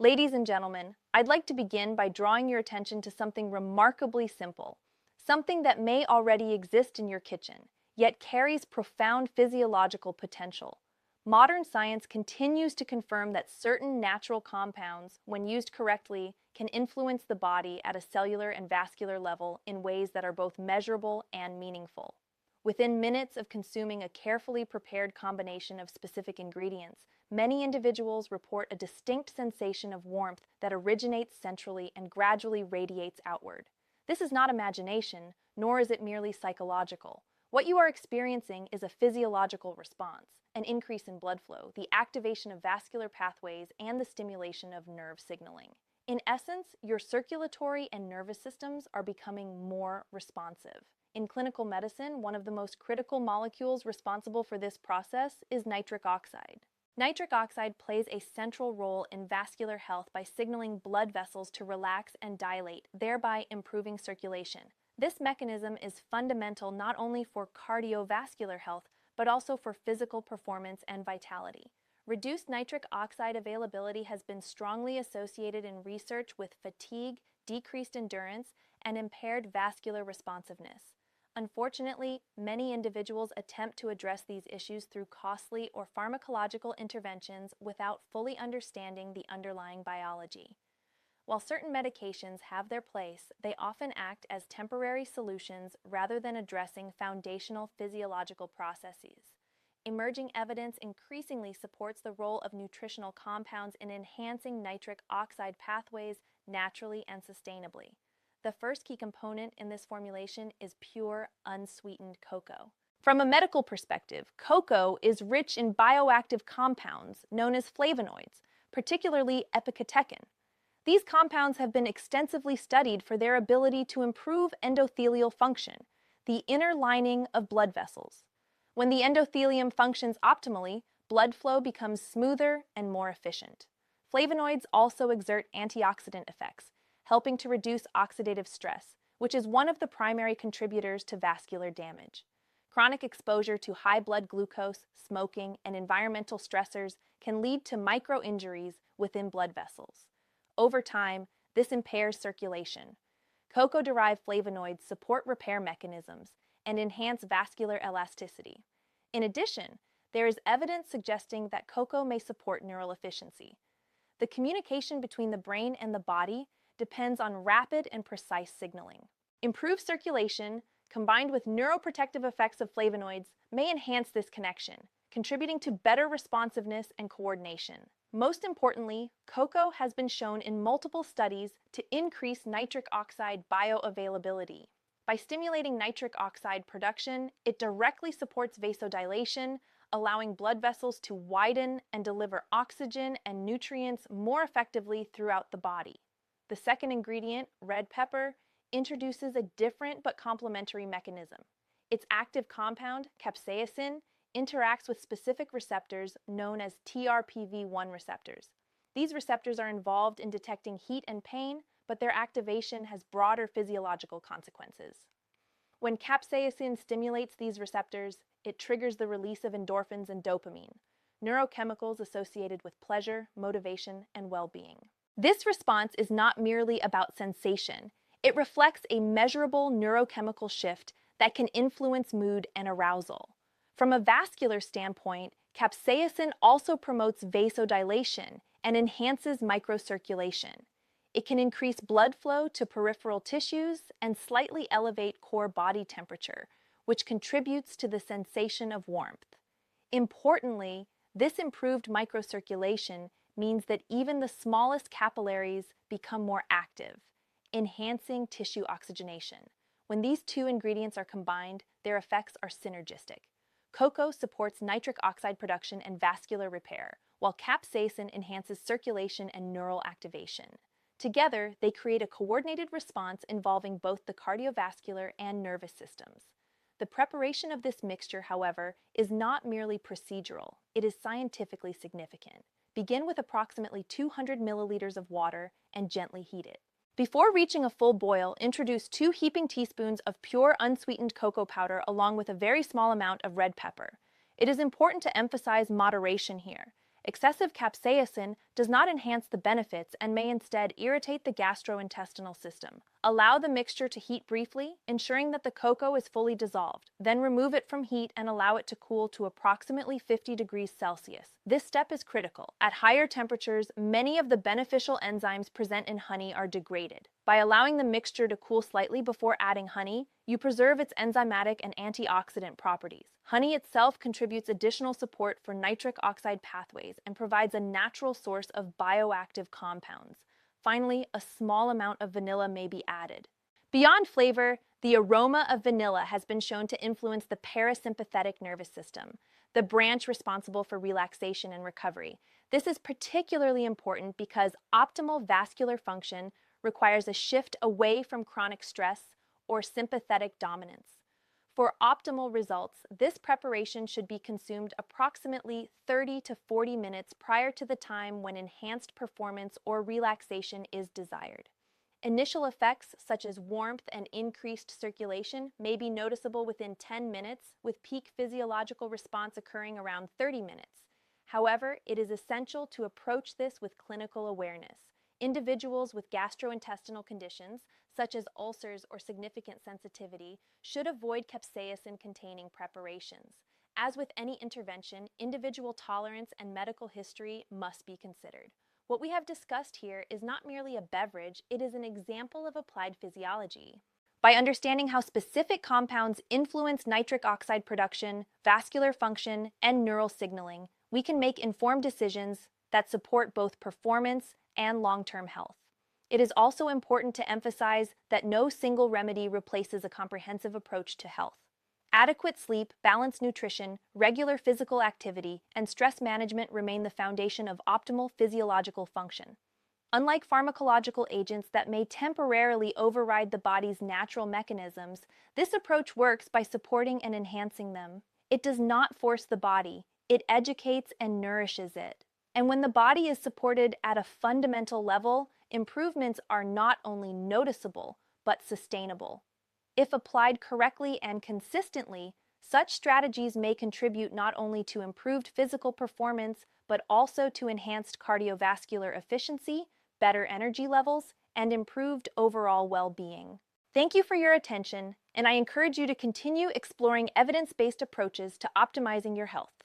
Ladies and gentlemen, I'd like to begin by drawing your attention to something remarkably simple, something that may already exist in your kitchen, yet carries profound physiological potential. Modern science continues to confirm that certain natural compounds, when used correctly, can influence the body at a cellular and vascular level in ways that are both measurable and meaningful. Within minutes of consuming a carefully prepared combination of specific ingredients, many individuals report a distinct sensation of warmth that originates centrally and gradually radiates outward. This is not imagination, nor is it merely psychological. What you are experiencing is a physiological response, an increase in blood flow, the activation of vascular pathways, and the stimulation of nerve signaling. In essence, your circulatory and nervous systems are becoming more responsive. In clinical medicine, one of the most critical molecules responsible for this process is nitric oxide. Nitric oxide plays a central role in vascular health by signaling blood vessels to relax and dilate, thereby improving circulation. This mechanism is fundamental not only for cardiovascular health, but also for physical performance and vitality. Reduced nitric oxide availability has been strongly associated in research with fatigue, decreased endurance, and impaired vascular responsiveness. Unfortunately, many individuals attempt to address these issues through costly or pharmacological interventions without fully understanding the underlying biology. While certain medications have their place, they often act as temporary solutions rather than addressing foundational physiological processes. Emerging evidence increasingly supports the role of nutritional compounds in enhancing nitric oxide pathways naturally and sustainably. The first key component in this formulation is pure, unsweetened cocoa. From a medical perspective, cocoa is rich in bioactive compounds known as flavonoids, particularly epicatechin. These compounds have been extensively studied for their ability to improve endothelial function, the inner lining of blood vessels. When the endothelium functions optimally, blood flow becomes smoother and more efficient. Flavonoids also exert antioxidant effects, helping to reduce oxidative stress, which is one of the primary contributors to vascular damage. Chronic exposure to high blood glucose, smoking, and environmental stressors can lead to micro-injuries within blood vessels. Over time, this impairs circulation. Cocoa-derived flavonoids support repair mechanisms and enhance vascular elasticity. In addition, there is evidence suggesting that cocoa may support neural efficiency. The communication between the brain and the body depends on rapid and precise signaling. Improved circulation, combined with neuroprotective effects of flavonoids, may enhance this connection, contributing to better responsiveness and coordination. Most importantly, cocoa has been shown in multiple studies to increase nitric oxide bioavailability. By stimulating nitric oxide production, it directly supports vasodilation, allowing blood vessels to widen and deliver oxygen and nutrients more effectively throughout the body. The second ingredient, red pepper, introduces a different but complementary mechanism. Its active compound, capsaicin, interacts with specific receptors known as TRPV1 receptors. These receptors are involved in detecting heat and pain, but their activation has broader physiological consequences. When capsaicin stimulates these receptors, it triggers the release of endorphins and dopamine, neurochemicals associated with pleasure, motivation, and well-being. This response is not merely about sensation. It reflects a measurable neurochemical shift that can influence mood and arousal. From a vascular standpoint, capsaicin also promotes vasodilation and enhances microcirculation. It can increase blood flow to peripheral tissues and slightly elevate core body temperature, which contributes to the sensation of warmth. Importantly, this improved microcirculation means that even the smallest capillaries become more active, enhancing tissue oxygenation. When these two ingredients are combined, their effects are synergistic. Cocoa supports nitric oxide production and vascular repair, while capsaicin enhances circulation and neural activation. Together, they create a coordinated response involving both the cardiovascular and nervous systems. The preparation of this mixture, however, is not merely procedural, it is scientifically significant. Begin with approximately 200 milliliters of water and gently heat it. Before reaching a full boil, introduce 2 heaping teaspoons of pure unsweetened cocoa powder along with a very small amount of red pepper. It is important to emphasize moderation here, Excessive capsaicin does not enhance the benefits and may instead irritate the gastrointestinal system. Allow the mixture to heat briefly, ensuring that the cocoa is fully dissolved. Then remove it from heat and allow it to cool to approximately 50 degrees Celsius. This step is critical. At higher temperatures, many of the beneficial enzymes present in honey are degraded. By allowing the mixture to cool slightly before adding honey, you preserve its enzymatic and antioxidant properties. Honey itself contributes additional support for nitric oxide pathways and provides a natural source of bioactive compounds. Finally, a small amount of vanilla may be added. Beyond flavor, the aroma of vanilla has been shown to influence the parasympathetic nervous system, the branch responsible for relaxation and recovery. This is particularly important because optimal vascular function requires a shift away from chronic stress or sympathetic dominance. For optimal results, this preparation should be consumed approximately 30 to 40 minutes prior to the time when enhanced performance or relaxation is desired. Initial effects such as warmth and increased circulation may be noticeable within 10 minutes, with peak physiological response occurring around 30 minutes. However, it is essential to approach this with clinical awareness. Individuals with gastrointestinal conditions, such as ulcers or significant sensitivity, should avoid capsaicin-containing preparations. As with any intervention, individual tolerance and medical history must be considered. What we have discussed here is not merely a beverage, it is an example of applied physiology. By understanding how specific compounds influence nitric oxide production, vascular function, and neural signaling, we can make informed decisions that support both performance and long-term health. It is also important to emphasize that no single remedy replaces a comprehensive approach to health. Adequate sleep, balanced nutrition, regular physical activity, and stress management remain the foundation of optimal physiological function. Unlike pharmacological agents that may temporarily override the body's natural mechanisms, this approach works by supporting and enhancing them. It does not force the body, it educates and nourishes it. And when the body is supported at a fundamental level, improvements are not only noticeable, but sustainable. If applied correctly and consistently, such strategies may contribute not only to improved physical performance, but also to enhanced cardiovascular efficiency, better energy levels, and improved overall well-being. Thank you for your attention, and I encourage you to continue exploring evidence-based approaches to optimizing your health.